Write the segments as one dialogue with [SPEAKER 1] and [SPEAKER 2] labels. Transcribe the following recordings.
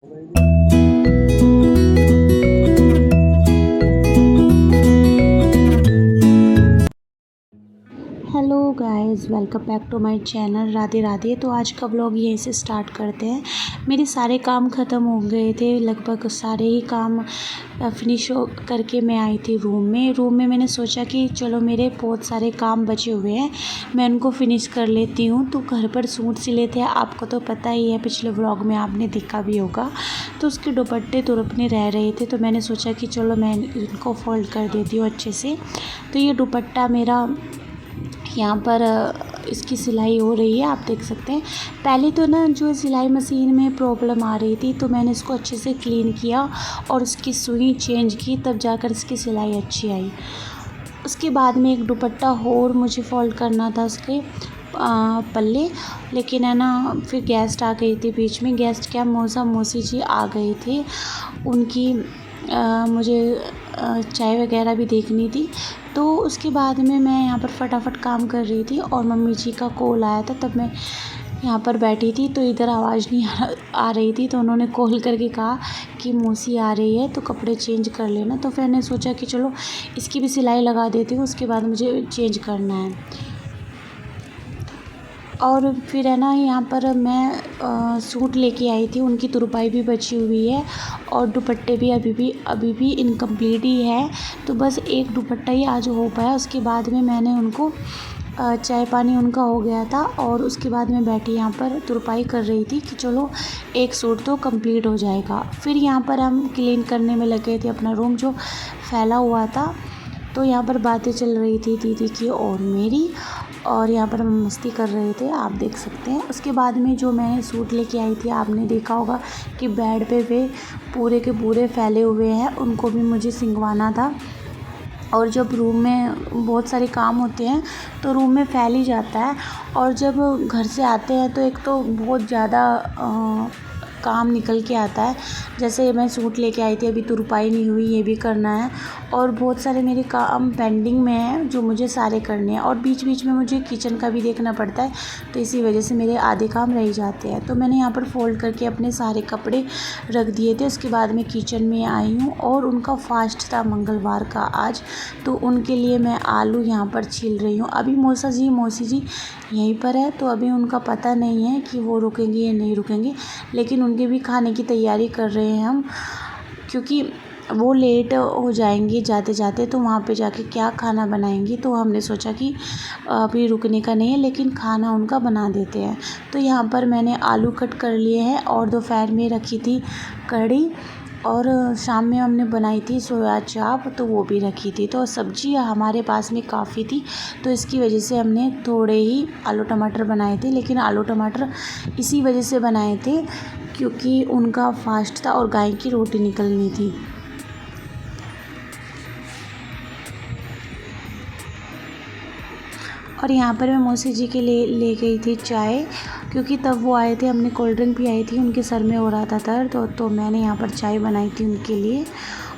[SPEAKER 1] Hello guys, welcome back to my channel. Radhe Radhe. तो आज का व्लॉग यहीं से स्टार्ट करते हैं। मेरे सारे काम ख़त्म हो गए थे, लगभग सारे ही काम फिनिश हो करके मैं आई थी रूम में मैंने सोचा कि चलो मेरे बहुत सारे काम बचे हुए हैं, मैं उनको फिनिश कर लेती हूँ। तो घर पर सूट सिले थे, आपको तो पता ही है, पिछले व्लॉग में आपने देखा भी होगा। तो उसके दुपट्टे तुरपने रह रहे थे, तो मैंने सोचा कि चलो मैं इनको फोल्ड कर देती हूँ अच्छे से। तो ये दुपट्टा मेरा यहाँ पर इसकी सिलाई हो रही है, आप देख सकते हैं। पहले तो ना जो सिलाई मशीन में प्रॉब्लम आ रही थी, तो मैंने इसको अच्छे से क्लीन किया और उसकी सुई चेंज की, तब जाकर इसकी सिलाई अच्छी आई। उसके बाद में एक दुपट्टा और मुझे फोल्ड करना था उसके पल्ले, लेकिन है ना फिर गेस्ट आ गई थी बीच में। गेस्ट क्या, मौसी जी आ गए थे, उनकी मुझे चाय वगैरह भी देखनी थी। तो उसके बाद में मैं यहाँ पर फटाफट काम कर रही थी और मम्मी जी का कॉल आया था, तब मैं यहाँ पर बैठी थी। तो इधर आवाज़ नहीं आ रही थी, तो उन्होंने कॉल करके कहा कि मौसी आ रही है तो कपड़े चेंज कर लेना। तो फिर मैंने सोचा कि चलो इसकी भी सिलाई लगा देती हूँ, उसके बाद मुझे चेंज करना है। और फिर है ना यहाँ पर मैं सूट लेके आई थी, उनकी तुरपाई भी बची हुई है और दुपट्टे भी अभी भी इनकम्प्लीट ही है। तो बस एक दुपट्टा ही आज हो पाया। उसके बाद में मैंने उनको चाय पानी उनका हो गया था और उसके बाद मैं बैठी यहाँ पर तुरपाई कर रही थी कि चलो एक सूट तो कंप्लीट हो जाएगा। फिर यहाँ पर हम क्लीन करने में लगे थे अपना रूम जो फैला हुआ था। तो यहाँ पर बातें चल रही थी दीदी की और मेरी, और यहाँ पर हम मस्ती कर रहे थे, आप देख सकते हैं। उसके बाद में जो मैं सूट लेके आई थी, आपने देखा होगा कि बेड पे वे पूरे के पूरे फैले हुए हैं, उनको भी मुझे सिंगवाना था। और जब रूम में बहुत सारे काम होते हैं तो रूम में फैल ही जाता है, और जब घर से आते हैं तो एक तो बहुत ज़्यादा काम निकल के आता है। जैसे मैं सूट लेके आई थी, अभी तुरपाई नहीं हुई, ये भी करना है, और बहुत सारे मेरे काम पेंडिंग में हैं जो मुझे सारे करने हैं, और बीच बीच में मुझे किचन का भी देखना पड़ता है। तो इसी वजह से मेरे आधे काम रह जाते हैं। तो मैंने यहाँ पर फोल्ड करके अपने सारे कपड़े रख दिए थे। उसके बाद मैं किचन में आई हूँ और उनका फास्ट था मंगलवार का आज, तो उनके लिए मैं आलू यहाँ पर छील रही हूँ। अभी मौसी जी यहीं पर है, तो अभी उनका पता नहीं है कि वो रुकेंगे या नहीं रुकेंगे, लेकिन उनके भी खाने की तैयारी कर रहे हैं हम, क्योंकि वो लेट हो जाएंगे जाते जाते, तो वहाँ पे जाके क्या खाना बनाएंगी। तो हमने सोचा कि अभी रुकने का नहीं है, लेकिन खाना उनका बना देते हैं। तो यहाँ पर मैंने आलू कट कर लिए हैं और दोपहर में रखी थी कढ़ी, और शाम में हमने बनाई थी सोया चाप, तो वो भी रखी थी। तो सब्ज़ी हमारे पास में काफ़ी थी, तो इसकी वजह से हमने थोड़े ही आलू टमाटर बनाए थे, लेकिन आलू टमाटर इसी वजह से बनाए थे क्योंकि उनका फास्ट था और गाय की रोटी निकलनी थी। और यहाँ पर मैं मौसी जी के लिए ले गई थी चाय, क्योंकि तब वो आए थे, हमने कोल्ड ड्रिंक भी आई थी, उनके सर में हो रहा था दर्द, तो मैंने यहाँ पर चाय बनाई थी उनके लिए।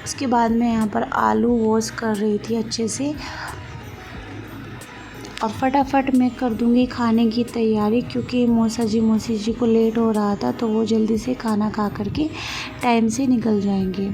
[SPEAKER 1] उसके बाद मैं यहाँ पर आलू वॉश कर रही थी अच्छे से, और फटाफट मैं कर दूँगी खाने की तैयारी, क्योंकि मौसी जी को लेट हो रहा था, तो वो जल्दी से खाना खा करके टाइम से निकल जाएंगे।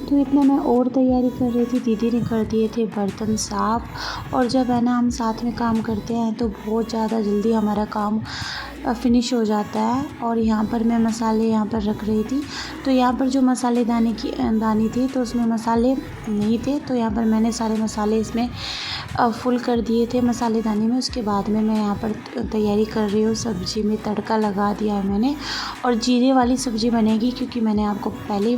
[SPEAKER 1] तो इतना मैं और तैयारी कर रही थी, दीदी ने कर दिए थे बर्तन साफ़। और जब है ना हम साथ में काम करते हैं तो बहुत ज़्यादा जल्दी हमारा काम फिनिश हो जाता है। और यहाँ पर मैं मसाले यहाँ पर रख रही थी, तो यहाँ पर जो मसाले दानी थी तो उसमें मसाले नहीं थे, तो यहाँ पर मैंने सारे मसाले इसमें फुल कर दिए थे मसालेदानी में। उसके बाद में मैं यहाँ पर तैयारी कर रही हूँ, सब्ज़ी में तड़का लगा दिया है मैंने। और जीरे वाली सब्ज़ी बनेगी, क्योंकि मैंने आपको पहले ही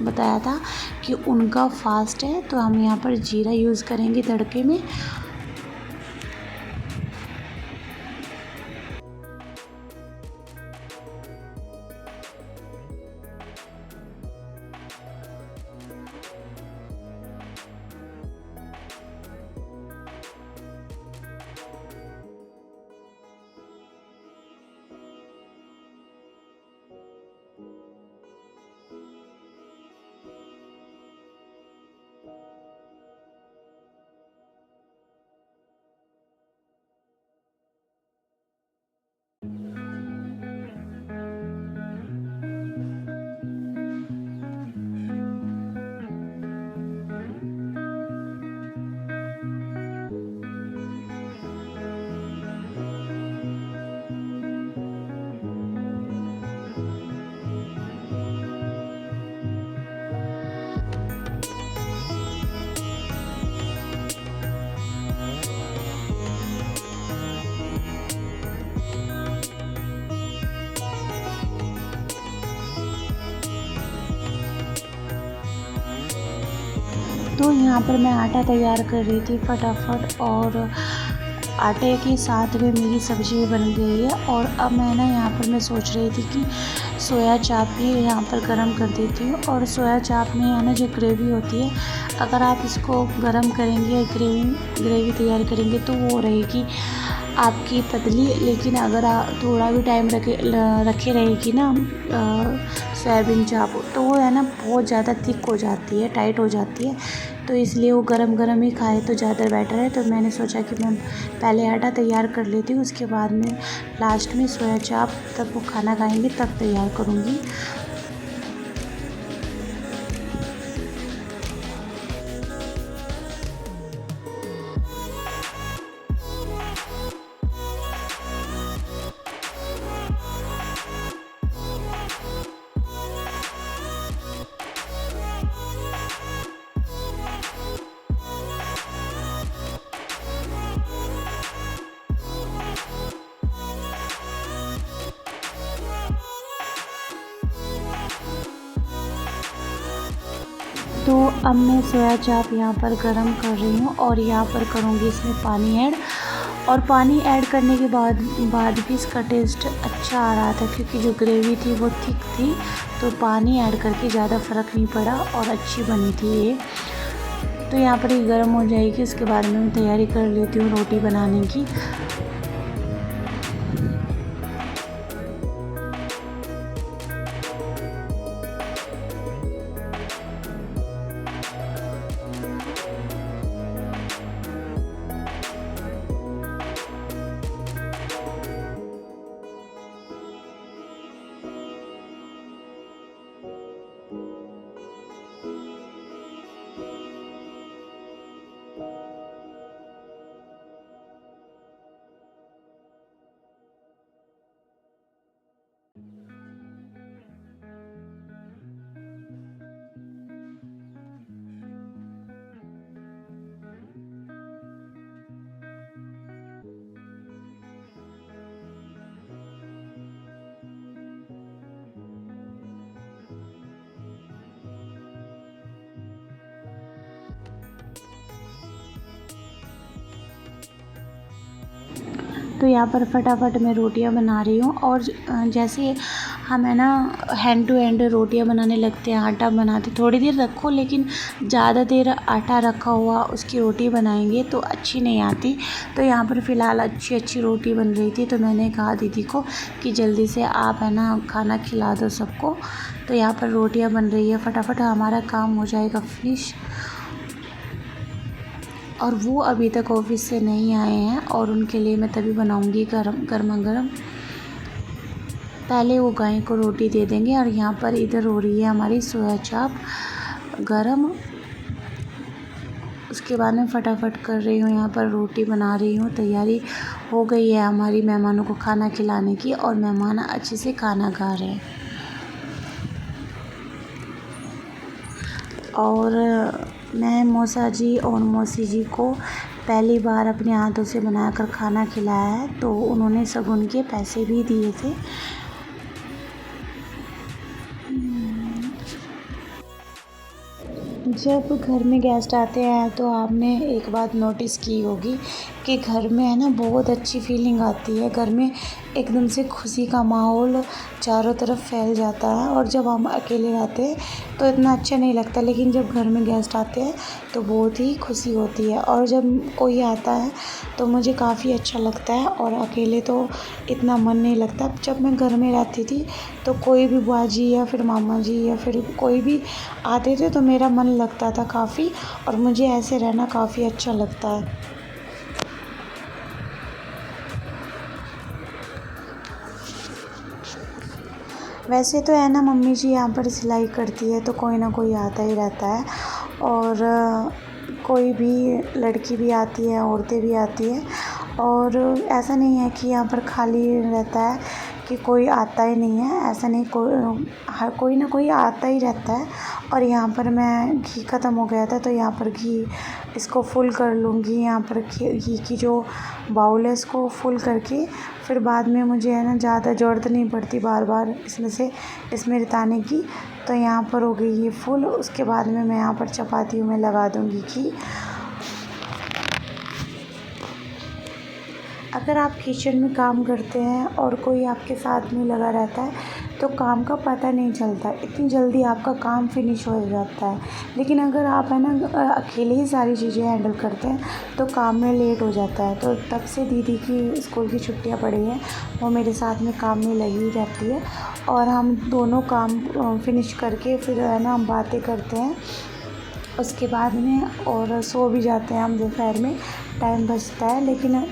[SPEAKER 1] बताया था कि उनका फास्ट है, तो हम यहाँ पर जीरा यूज़ करेंगे तड़के में। तो यहाँ पर मैं आटा तैयार कर रही थी फटाफट, और आटे के साथ में मेरी सब्ज़ी बन गई है। और अब मैं ना यहाँ पर मैं सोच रही थी कि सोया चाप भी यहाँ पर गरम कर देती हूँ। और सोया चाप में है ना जो ग्रेवी होती है, अगर आप इसको गरम करेंगे या ग्रेवी तैयार करेंगे तो वो रहेगी आपकी पतली। लेकिन अगर आप थोड़ा भी टाइम रखे रहेगी ना सोयाबीन चाप, तो वो है ना बहुत ज़्यादा थिक हो जाती है, टाइट हो जाती है। तो इसलिए वो गरम गरम ही खाए तो ज़्यादा बेटर है। तो मैंने सोचा कि मैं पहले आटा तैयार कर लेती हूँ, उसके बाद में लास्ट में सोया चाप तब वो खाना खाएंगे तब तैयार करूँगी। तो अब मैं सोया चाप यहाँ पर गरम कर रही हूँ, और यहाँ पर करूँगी इसमें पानी ऐड। और पानी ऐड करने के बाद भी इसका टेस्ट अच्छा आ रहा था, क्योंकि जो ग्रेवी थी वो थिक थी। तो पानी ऐड करके ज़्यादा फ़र्क नहीं पड़ा और अच्छी बनी थी ये। तो यहाँ पर ये गर्म हो जाएगी, उसके बाद में मैं तैयारी कर लेती हूँ रोटी बनाने की। तो यहाँ पर फटाफट मैं रोटियाँ बना रही हूँ। और जैसे हम है ना हैंड टू हैंड रोटियाँ बनाने लगते हैं, आटा बनाते थोड़ी देर रखो, लेकिन ज़्यादा देर आटा रखा हुआ उसकी रोटी बनाएंगे तो अच्छी नहीं आती। तो यहाँ पर फ़िलहाल अच्छी रोटी बन रही थी, तो मैंने कहा दीदी को कि जल्दी से आप है ना खाना खिला दो सबको। तो यहाँ पर रोटियाँ बन रही है, फटाफट हमारा काम हो जाएगा फिनिश। और वो अभी तक ऑफ़िस से नहीं आए हैं, और उनके लिए मैं तभी बनाऊंगी गर्मा गर्म। पहले वो गाय को रोटी दे देंगे। और यहाँ पर इधर हो रही है हमारी सोया चाप गरम। उसके बाद मैं फटाफट कर रही हूँ, यहाँ पर रोटी बना रही हूँ। तैयारी हो गई है हमारी मेहमानों को खाना खिलाने की, और मेहमान अच्छे से खाना खा रहे हैं। और मैं मौसा जी और मौसी जी को पहली बार अपने हाथों से बनाकर खाना खिलाया है, तो उन्होंने शगुन के पैसे भी दिए थे। जब घर में गेस्ट आते हैं तो आपने एक बात नोटिस की होगी कि घर में है ना बहुत अच्छी फीलिंग आती है। घर में एकदम से खुशी का माहौल चारों तरफ फैल जाता है, और जब हम अकेले रहते हैं तो इतना अच्छा नहीं लगता, लेकिन जब घर में गेस्ट आते हैं तो बहुत ही खुशी होती है। और जब कोई आता है तो मुझे काफ़ी अच्छा लगता है, और अकेले तो इतना मन नहीं लगता। जब मैं घर में रहती थी तो कोई भी बुआ जी या फिर मामा जी या फिर कोई भी आते थे तो मेरा मन लगता था काफ़ी, और मुझे ऐसे रहना काफ़ी अच्छा लगता है। वैसे तो है ना, मम्मी जी यहाँ पर सिलाई करती है तो कोई ना कोई आता ही रहता है, और कोई भी लड़की भी आती है, औरतें भी आती है, और ऐसा नहीं है कि यहाँ पर खाली रहता है कि कोई आता ही नहीं है। ऐसा नहीं, हर कोई ना कोई आता ही रहता है। और यहाँ पर मैं घी ख़त्म हो गया था तो यहाँ पर घी इसको फुल कर लूँगी। यहाँ पर घी की जो बाउल है इसको फुल करके फिर बाद में मुझे है ना ज़्यादा ज़रूरत नहीं पड़ती बार बार इसमें रिताने की। तो यहाँ पर हो गई ये फुल। उसके बाद में मैं यहाँ पर चपातियों में लगा दूँगी घी। अगर आप किचन में काम करते हैं और कोई आपके साथ में लगा रहता है तो काम का पता नहीं चलता, इतनी जल्दी आपका काम फिनिश हो जाता है। लेकिन अगर आप है ना अकेले ही सारी चीज़ें हैंडल करते हैं तो काम में लेट हो जाता है। तो तब से दीदी की स्कूल की छुट्टियां पड़ी हैं, वो मेरे साथ में काम में लगी रहती है, और हम दोनों काम फिनिश करके फिर है ना हम बातें करते हैं उसके बाद में, और सो भी जाते हैं हम दोपहर में, टाइम बचता है। लेकिन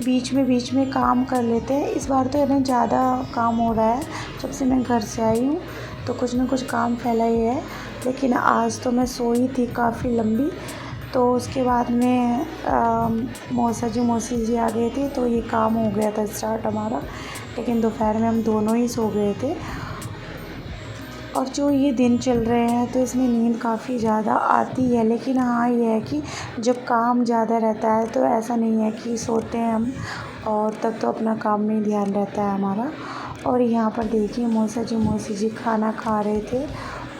[SPEAKER 1] बीच में काम कर लेते हैं। इस बार तो है ना ज़्यादा काम हो रहा है, जब से मैं घर से आई हूँ तो कुछ ना कुछ काम फैला ही है। लेकिन आज तो मैं सोई थी काफ़ी लंबी, तो उसके बाद में मौसी जी आ गए थे तो ये काम हो गया था स्टार्ट हमारा। लेकिन दोपहर में हम दोनों ही सो गए थे। और जो ये दिन चल रहे हैं तो इसमें नींद काफ़ी ज़्यादा आती है। लेकिन हाँ, ये है कि जब काम ज़्यादा रहता है तो ऐसा नहीं है कि सोते हैं हम, और तब तो अपना काम में ही ध्यान रहता है हमारा। और यहाँ पर देखिए मौसी जी खाना खा रहे थे,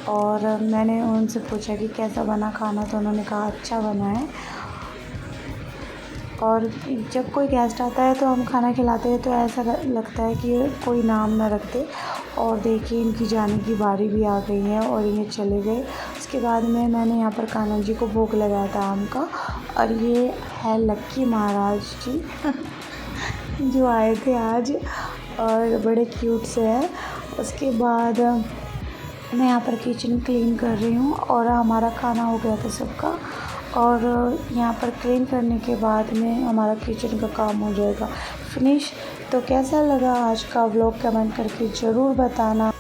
[SPEAKER 1] और मैंने उनसे पूछा कि कैसा बना खाना, तो उन्होंने कहा अच्छा बना है। और जब कोई गेस्ट आता है तो हम खाना खिलाते हैं तो ऐसा लगता है कि कोई नाम ना रखते। और देखिए इनकी जाने की बारी भी आ गई है और ये चले गए। उसके बाद में मैंने यहाँ पर कान्हा जी को भोग लगाया था आम का, और ये है लक्की महाराज जी जो आए थे आज, और बड़े क्यूट से हैं। उसके बाद मैं यहाँ पर किचन क्लीन कर रही हूँ, और हमारा खाना हो गया था सबका, और यहाँ पर क्लीन करने के बाद में हमारा किचन का काम हो जाएगा फिनिश। तो कैसा लगा आज का व्लॉग कमेंट करके ज़रूर बताना।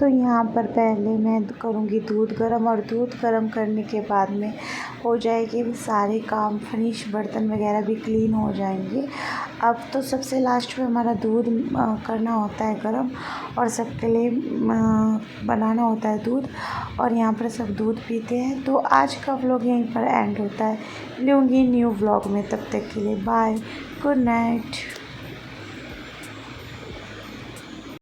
[SPEAKER 1] तो यहाँ पर पहले मैं करूँगी दूध गर्म, और दूध गर्म करने के बाद में हो जाएगी सारे काम फिनिश, बर्तन वगैरह भी क्लीन हो जाएंगे। अब तो सबसे लास्ट में हमारा दूध करना होता है गर्म, और सबके लिए बनाना होता है दूध, और यहाँ पर सब दूध पीते हैं। तो आज का व्लॉग यहीं पर एंड होता है। मिलूँगी न्यू व्लॉग में, तब तक के लिए बाय, गुड नाइट।